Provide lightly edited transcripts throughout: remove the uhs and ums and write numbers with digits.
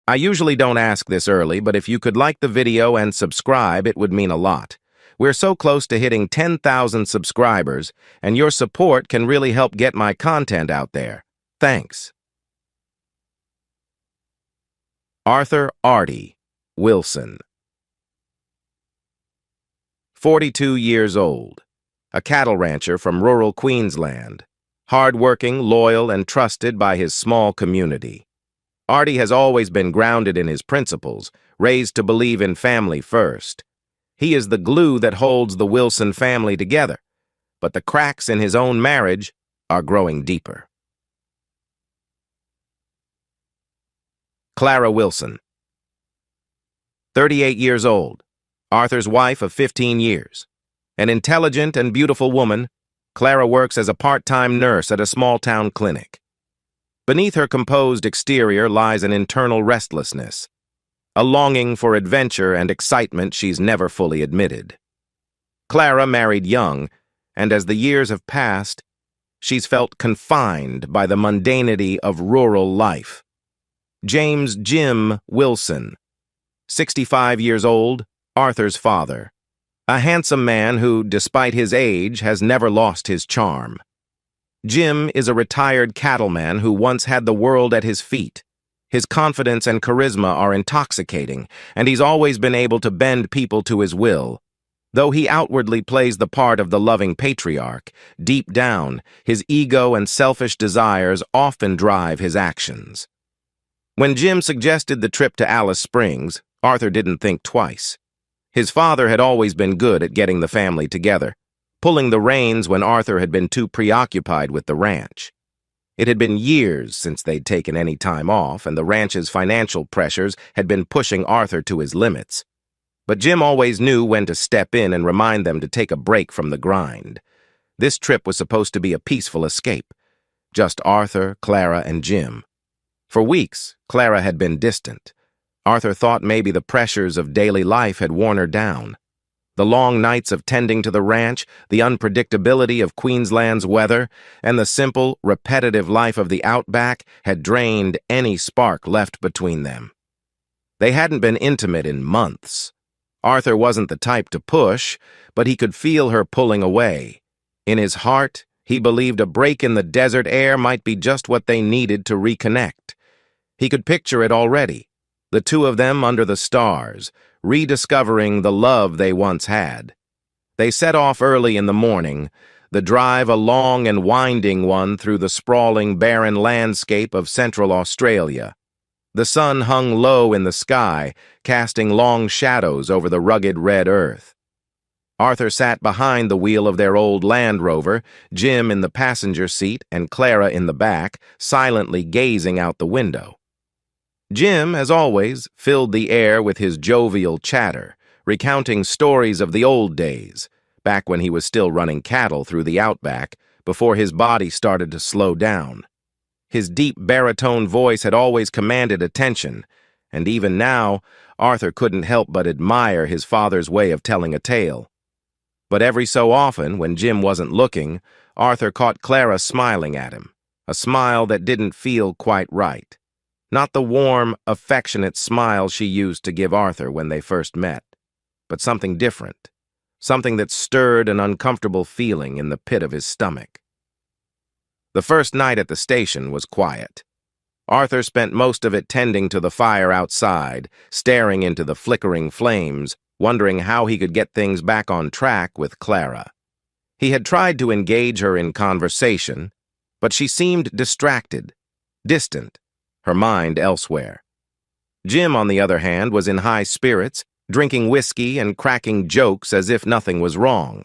I usually don't ask this early, but if you could like the video and subscribe, it would mean a lot. We're so close to hitting 10,000 subscribers, and your support can really help get my content out there. Thanks. Arthur Artie Wilson, 42 years old, a cattle rancher from rural Queensland, hard-working, loyal, and trusted by his small community. Artie has always been grounded in his principles, raised to believe in family first. He is the glue that holds the Wilson family together, but the cracks in his own marriage are growing deeper. Clara Wilson, 38 years old, Arthur's wife of 15 years. An intelligent and beautiful woman, Clara works as a part-time nurse at a small-town clinic. Beneath her composed exterior lies an internal restlessness, a longing for adventure and excitement she's never fully admitted. Clara married young, and as the years have passed, she's felt confined by the mundanity of rural life. James Jim Wilson, 65 years old, Arthur's father. A handsome man who, despite his age, has never lost his charm. Jim is a retired cattleman who once had the world at his feet. His confidence and charisma are intoxicating, and he's always been able to bend people to his will. Though he outwardly plays the part of the loving patriarch, deep down, his ego and selfish desires often drive his actions. When Jim suggested the trip to Alice Springs, Arthur didn't think twice. His father had always been good at getting the family together, pulling the reins when Arthur had been too preoccupied with the ranch. It had been years since they'd taken any time off, and the ranch's financial pressures had been pushing Arthur to his limits. But Jim always knew when to step in and remind them to take a break from the grind. This trip was supposed to be a peaceful escape. Just Arthur, Clara, and Jim. For weeks, Clara had been distant. Arthur thought maybe the pressures of daily life had worn her down. The long nights of tending to the ranch, the unpredictability of Queensland's weather, and the simple, repetitive life of the outback had drained any spark left between them. They hadn't been intimate in months. Arthur wasn't the type to push, but he could feel her pulling away. In his heart, he believed a break in the desert air might be just what they needed to reconnect. He could picture it already, the two of them under the stars, rediscovering the love they once had. They set off early in the morning, the drive a long and winding one through the sprawling, barren landscape of central Australia. The sun hung low in the sky, casting long shadows over the rugged red earth. Arthur sat behind the wheel of their old Land Rover, Jim in the passenger seat and Clara in the back, silently gazing out the window. Jim, as always, filled the air with his jovial chatter, recounting stories of the old days, back when he was still running cattle through the outback, before his body started to slow down. His deep baritone voice had always commanded attention, and even now, Arthur couldn't help but admire his father's way of telling a tale. But every so often, when Jim wasn't looking, Arthur caught Clara smiling at him, a smile that didn't feel quite right. Not the warm, affectionate smile she used to give Arthur when they first met, but something different, something that stirred an uncomfortable feeling in the pit of his stomach. The first night at the station was quiet. Arthur spent most of it tending to the fire outside, staring into the flickering flames, wondering how he could get things back on track with Clara. He had tried to engage her in conversation, but she seemed distracted, distant, her mind elsewhere. Jim, on the other hand, was in high spirits, drinking whiskey and cracking jokes as if nothing was wrong.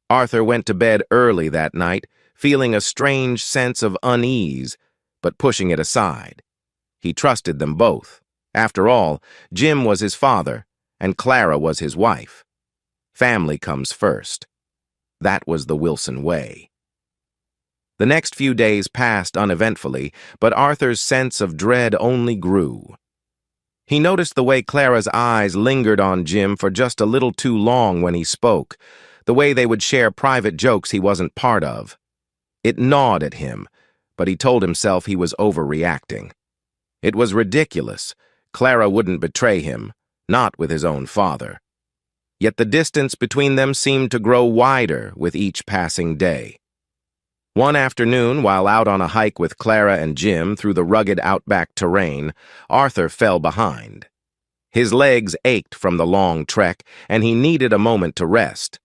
Arthur went to bed early that night, feeling a strange sense of unease, but pushing it aside. He trusted them both. After all, Jim was his father, and Clara was his wife. Family comes first. That was the Wilson way. The next few days passed uneventfully, but Arthur's sense of dread only grew. He noticed the way Clara's eyes lingered on Jim for just a little too long when he spoke, the way they would share private jokes he wasn't part of. It gnawed at him, but he told himself he was overreacting. It was ridiculous. Clara wouldn't betray him, not with his own father. Yet the distance between them seemed to grow wider with each passing day. One afternoon, while out on a hike with Clara and Jim through the rugged outback terrain, Arthur fell behind. His legs ached from the long trek, and he needed a moment to rest.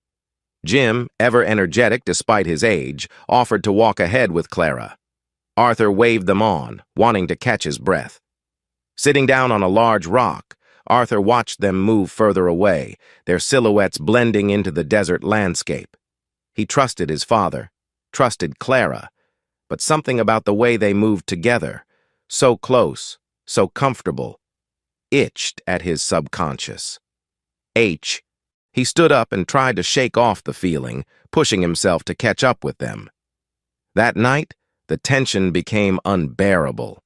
Jim, ever energetic despite his age, offered to walk ahead with Clara. Arthur waved them on, wanting to catch his breath. Sitting down on a large rock, Arthur watched them move further away, their silhouettes blending into the desert landscape. He trusted his father, trusted Clara, but something about the way they moved together, so close, so comfortable, itched at his subconscious. He stood up and tried to shake off the feeling, pushing himself to catch up with them. That night, the tension became unbearable.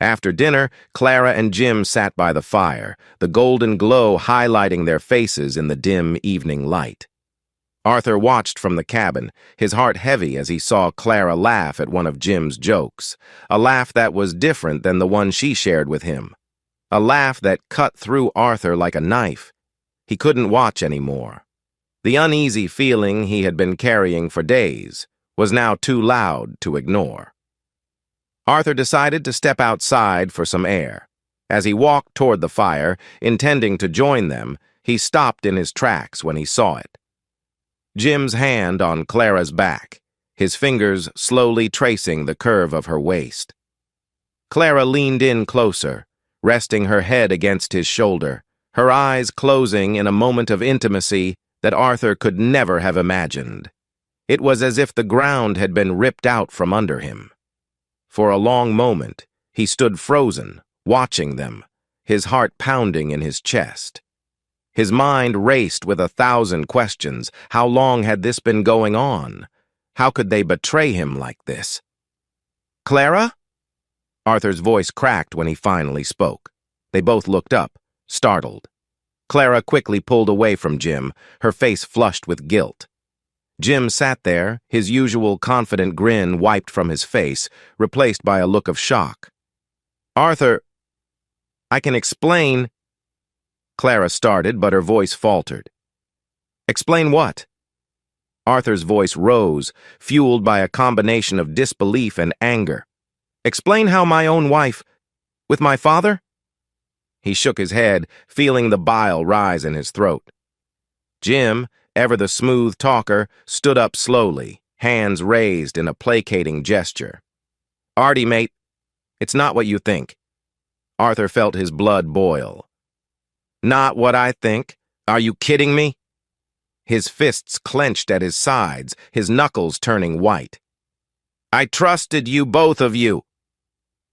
After dinner, Clara and Jim sat by the fire, the golden glow highlighting their faces in the dim evening light. Arthur watched from the cabin, his heart heavy as he saw Clara laugh at one of Jim's jokes, a laugh that was different than the one she shared with him, a laugh that cut through Arthur like a knife. He couldn't watch anymore. The uneasy feeling he had been carrying for days was now too loud to ignore. Arthur decided to step outside for some air. As he walked toward the fire, intending to join them, he stopped in his tracks when he saw it. Jim's hand on Clara's back, his fingers slowly tracing the curve of her waist. Clara leaned in closer, resting her head against his shoulder, her eyes closing in a moment of intimacy that Arthur could never have imagined. It was as if the ground had been ripped out from under him. For a long moment, he stood frozen, watching them, his heart pounding in his chest. His mind raced with 1,000 questions. How long had this been going on? How could they betray him like this? "Clara?" Arthur's voice cracked when he finally spoke. They both looked up, startled. Clara quickly pulled away from Jim, her face flushed with guilt. Jim sat there, his usual confident grin wiped from his face, replaced by a look of shock. "Arthur, I can explain—" Clara started, but her voice faltered. "Explain what?" Arthur's voice rose, fueled by a combination of disbelief and anger. "Explain how my own wife— with my father?" He shook his head, feeling the bile rise in his throat. Jim, ever the smooth talker, stood up slowly, hands raised in a placating gesture. "Artie, mate, it's not what you think." Arthur felt his blood boil. "Not what I think? Are you kidding me?" His fists clenched at his sides, his knuckles turning white. "I trusted you, both of you."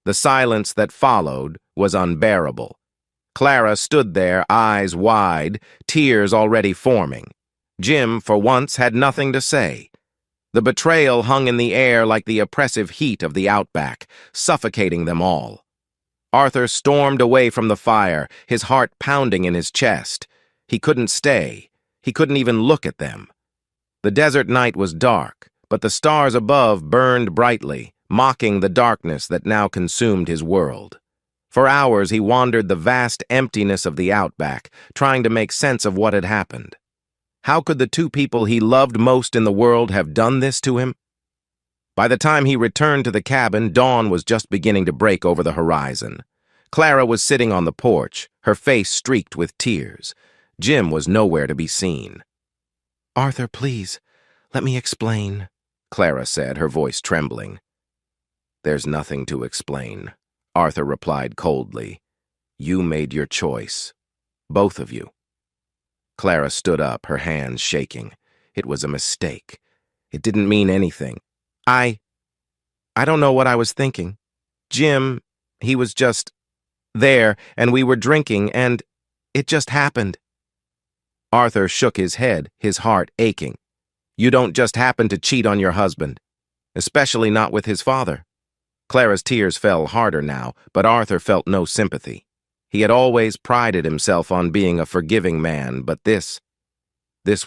The silence that followed was unbearable. Clara stood there, eyes wide, tears already forming. Jim, for once, had nothing to say. The betrayal hung in the air like the oppressive heat of the outback, suffocating them all. Arthur stormed away from the fire, his heart pounding in his chest. He couldn't stay. He couldn't even look at them. The desert night was dark, but the stars above burned brightly, mocking the darkness that now consumed his world. For hours he wandered the vast emptiness of the outback, trying to make sense of what had happened. How could the two people he loved most in the world have done this to him? By the time he returned to the cabin, dawn was just beginning to break over the horizon. Clara was sitting on the porch, her face streaked with tears. Jim was nowhere to be seen. "Arthur, please, let me explain," Clara said, her voice trembling. "There's nothing to explain," Arthur replied coldly. "You made your choice. Both of you." Clara stood up, her hands shaking. It was a mistake. It didn't mean anything. I don't know what I was thinking. Jim, he was just there, and we were drinking, and it just happened." Arthur shook his head, his heart aching. "You don't just happen to cheat on your husband, especially not with his father." Clara's tears fell harder now, but Arthur felt no sympathy. He had always prided himself on being a forgiving man, but this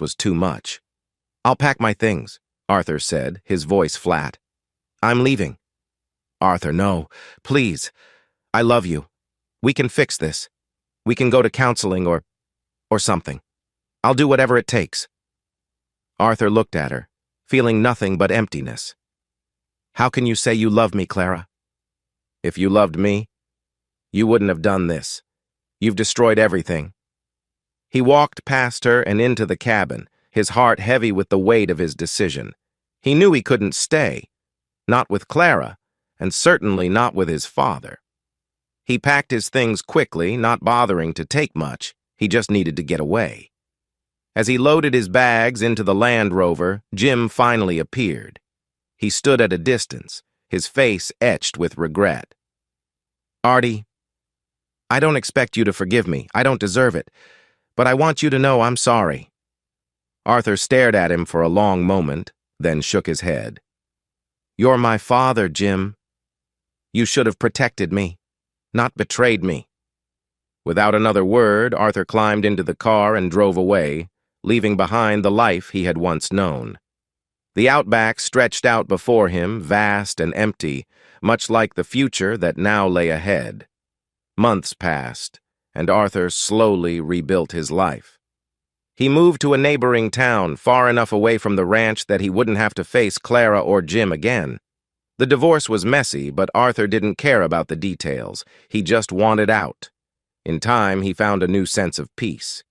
was too much. "I'll pack my things," Arthur said, his voice flat. "I'm leaving." "Arthur, no. Please. I love you. We can fix this. We can go to counseling or something. I'll do whatever it takes. Arthur looked at her, feeling nothing but emptiness. How can you say you love me, Clara? If you loved me, you wouldn't have done this. You've destroyed everything. He walked past her and into the cabin, his heart heavy with the weight of his decision. He knew he couldn't stay, not with Clara, and certainly not with his father. He packed his things quickly, not bothering to take much. He just needed to get away. As he loaded his bags into the Land Rover, Jim finally appeared. He stood at a distance, his face etched with regret. Artie, I don't expect you to forgive me. I don't deserve it. But I want you to know I'm sorry. Arthur stared at him for a long moment, then shook his head. You're my father, Jim. You should have protected me, not betrayed me. Without another word, Arthur climbed into the car and drove away, leaving behind the life he had once known. The outback stretched out before him, vast and empty, much like the future that now lay ahead. Months passed, and Arthur slowly rebuilt his life. He moved to a neighboring town, far enough away from the ranch that he wouldn't have to face Clara or Jim again. The divorce was messy, but Arthur didn't care about the details. He just wanted out. In time, he found a new sense of peace.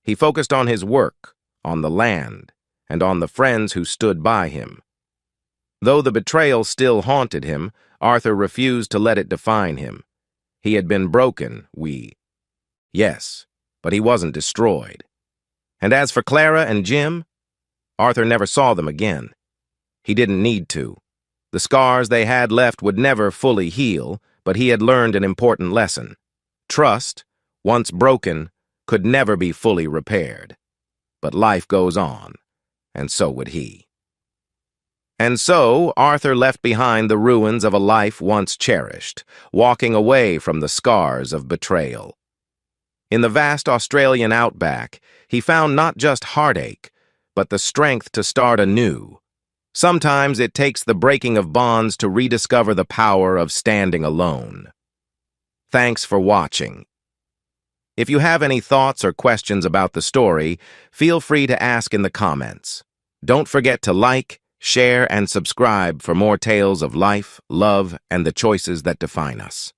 He focused on his work, on the land, and on the friends who stood by him. Though the betrayal still haunted him, Arthur refused to let it define him. He had been broken, yes, but he wasn't destroyed. And as for Clara and Jim, Arthur never saw them again. He didn't need to. The scars they had left would never fully heal, but he had learned an important lesson. Trust, once broken, could never be fully repaired. But life goes on, and so would he. And so, Arthur left behind the ruins of a life once cherished, walking away from the scars of betrayal. In the vast Australian outback, he found not just heartache, but the strength to start anew. Sometimes it takes the breaking of bonds to rediscover the power of standing alone. Thanks for watching. If you have any thoughts or questions about the story, feel free to ask in the comments. Don't forget to like, share, and subscribe for more tales of life, love, and the choices that define us.